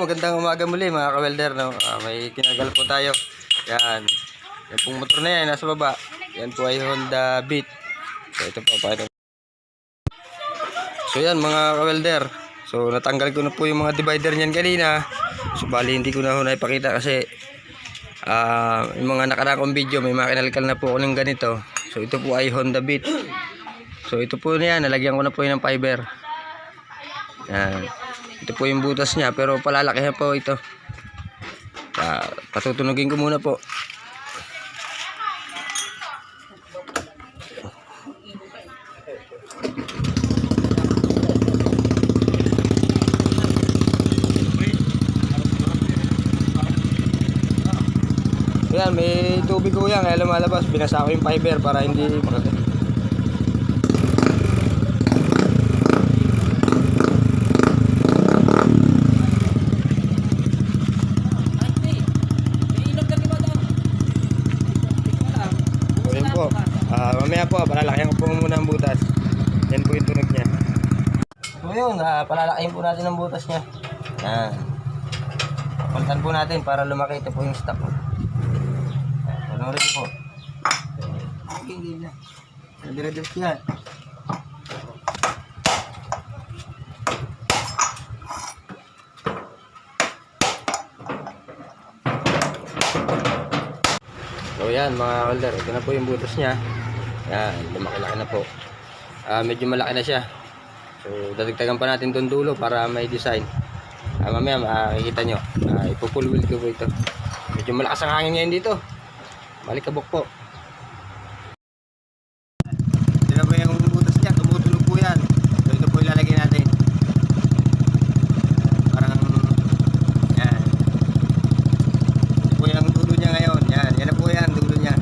magandang umaga muli mga ka-welder, no? May kinagal po tayo. Yan. Yan pong motor na yan, nasa baba. Yan po ay Honda Beat. So ito po, paano. So yan mga ka-welder. So natanggal ko na po yung mga divider niyan kanina. So bali hindi ko na ho naipakita kasi yung mga nakarakong video, may makinalkal na po ako ng ganito. So ito po ay Honda Beat. So ito po na yan, nalagyan ko na po yun ng fiber. Yan. Ito po yung butas niya, pero palalakihan po ito. Patutunugin ko muna po. Ayan, may tubig ko yan, kaya lumalabas. Binasa ko yung fiber para hindi makagay. Mamaya po, palalakayan ko po muna ang butas. Yan po yung tunog niya. So yun, palalakayin po natin ang butas niya. Yan. Palitan po natin para lumaki. Ito po yung stock. Panorin po. Hindi na. Nadireduce yan. So yan mga holder, ito na po yung butas niya. Yan, lumaki-laki na po. Medyo malaki na siya. So dadagdagan pa natin itong dulo para may design. Mamaya makikita nyo. Ipo-full wheel ko po ito. Medyo malakas ang hangin ngayon dito. Malikabok po. Ito na po yung butas niya. Tumutunog po yan. So ito po ilalagay natin. Parang yan. Ito po yung dulo niya ngayon. Yan, yan na po yan, dulo niya.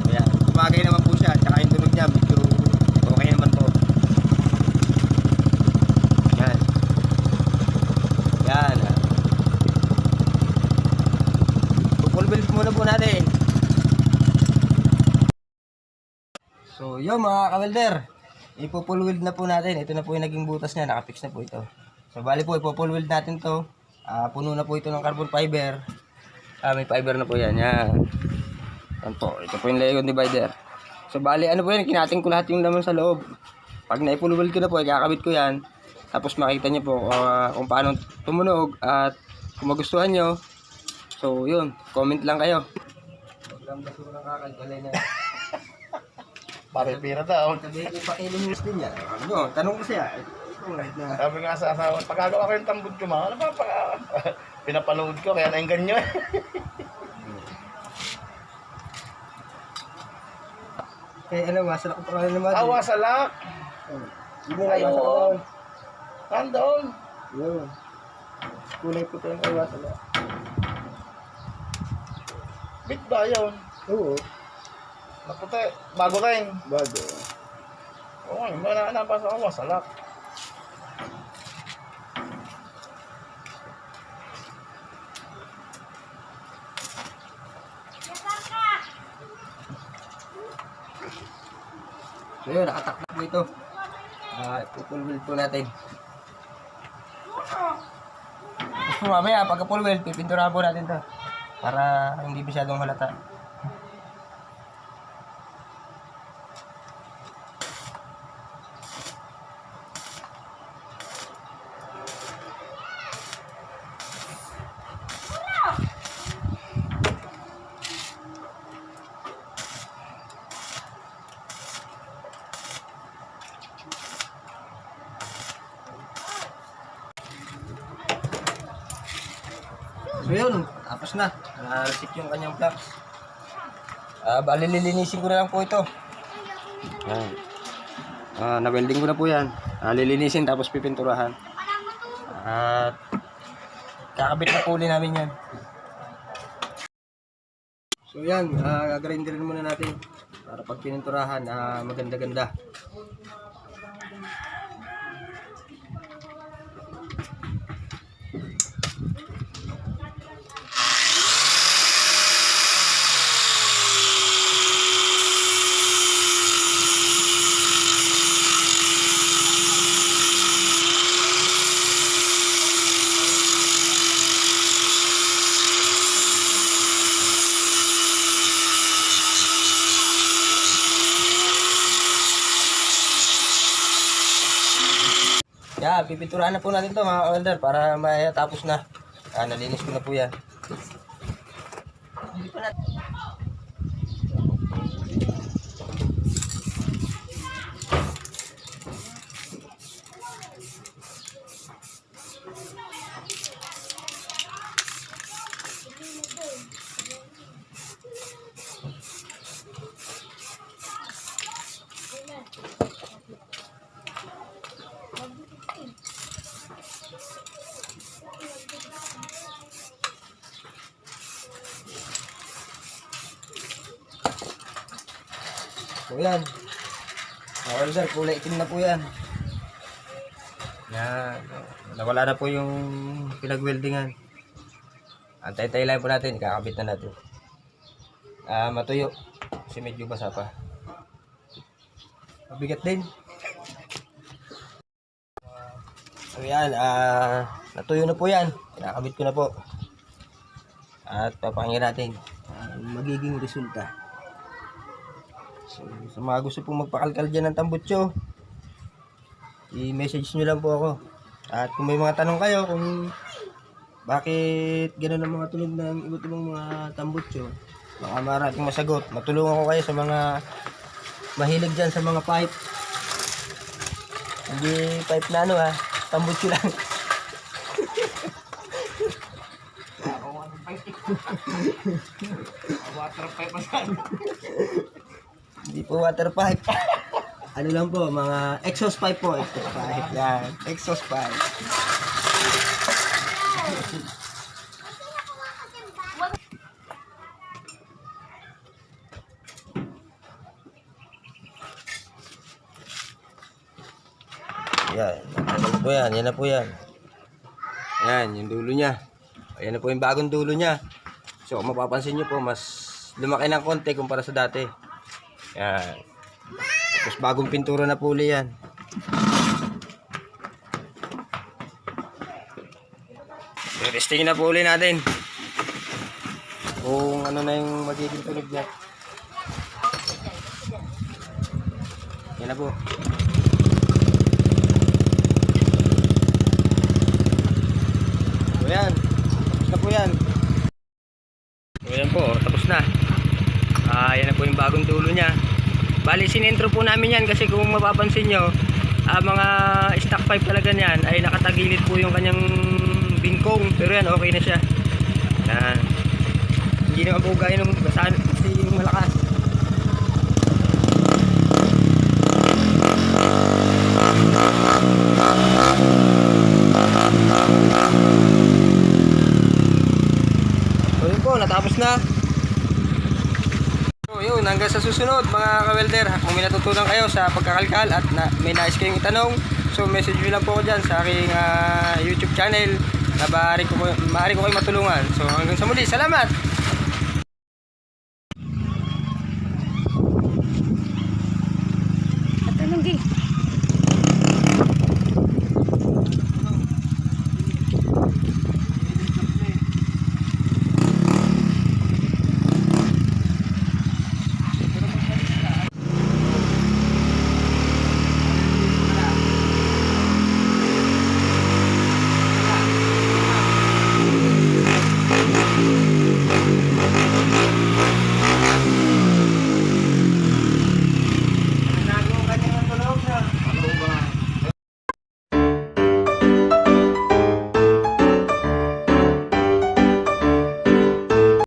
Yan, kumagay naman po siya. Tsaka yung tunog niya, medyo okay naman po. Yan. Yan. Full wheels muna po natin. So yun mga ka-welder, ipo-full wheel na po natin. Ito na po yung naging butas niya, nakapix na po ito. So bali po, ipo-full wheel natin to. Puno na po ito ng carbon fiber. May fiber na po yan. Yan. Yan po, ito po yung Leon divider. So bali ano po yan, kinating ko lahat yung laman sa loob. Pag na-full wheel ko na po, ikakabit ko yan. Tapos makita nyo po kung paano tumunog at kung magustuhan nyo. So yun, comment lang kayo. Huwag basura kakalkalay na. Pare-pira daw. Sabi ko pa ilumus din yan. Ano, tanong ko siya. Sabi nga sa asawa, pagkagawa ko yung tambod ko mga, ano ba, pinapanood ko, kaya nainggan nyo eh. Eh, ano, masalak ko pa kayo naman. Wasalak! Hindi na masalak. Nandoon! Yun. Kulay po tayong kawasalak. Bit ba yun? Oo. Naputi, bago rin. Bago. Oo, yung mga nabasa ko, wasalak. So yun, nakataktak po ito. Full wheel po natin. Tapos po mamaya, pagka full wheel, pipinturahan po natin to. Para hindi masyadong halata. So yun, tapos na. Reset yung kanyang plugs. Bali lilinisin ko na lang po ito. Yan. Na-welding ko na po yan. Lilinisin tapos pipinturahan. At kakabit na po ulit namin yan. So yan, gagrinderin muna natin. Para pag pininturahan, maganda-ganda. Yeah, pipinturahan na po natin to mga ka-welder para matapos na. Nalinis ko na po yan. Hindi pa natin. So yan. Mga welder, kulay itim na po yan. Yan. Nawala na po yung pinag-weldingan. Antay-tay lang po natin. Kakabit na natin. Matuyo. Kasi medyo basa pa. Mabigat din. So yan. Natuyo na po yan. Kinakabit ko na po. At papakinggan natin magiging resulta. So, sa mga gusto pong magpakalkal dyan ng tambutso, i-message nyo lang po ako. At kung may mga tanong kayo kung bakit gano'n ang mga tunog ng iba't ibang mga tambutso, baka marating masagot. Matulungan ko kayo sa mga mahilig dyan sa mga pipe. Hindi pipe na ano ha, tambutso lang. Water pipe pa saan? Hindi po water pipe. Ano lang po, mga exhaust pipe po. Exhaust pipe. Yan. Exhaust pipe. Yan. Ano po yan? Yan na po yan. Yan, yung dulo niya. Ayan na po yung bagong dulo niya. So, kung mapapansin nyo po, mas lumaki ng konti kumpara sa dati. Yan. Tapos bagong pintura na po uli yan. So, testingin na po uli natin. Kung ano na yung magiging tunog niya. Yan na po. So, yan. Tapos na po yan. So, yan po. Tapos na. Yan na po yung bagong dulo niya. Bali, sinentro po namin yan kasi kung mapapansin nyo, mga stock pipe talaga niyan ay nakatagilid po yung kanyang bingkong. Pero yan, okay na siya. Yan. Hindi naman po gaya nung basahan kasi yung malakas. So yun po, natapos na. So yun, hanggang sa susunod mga ka-welder. Kung may natutunan kayo sa pagkakalkal at may nais kayong itanong, so message nyo lang po ako dyan sa aking YouTube channel na maaari ko kayo matulungan. So hanggang sa muli, salamat!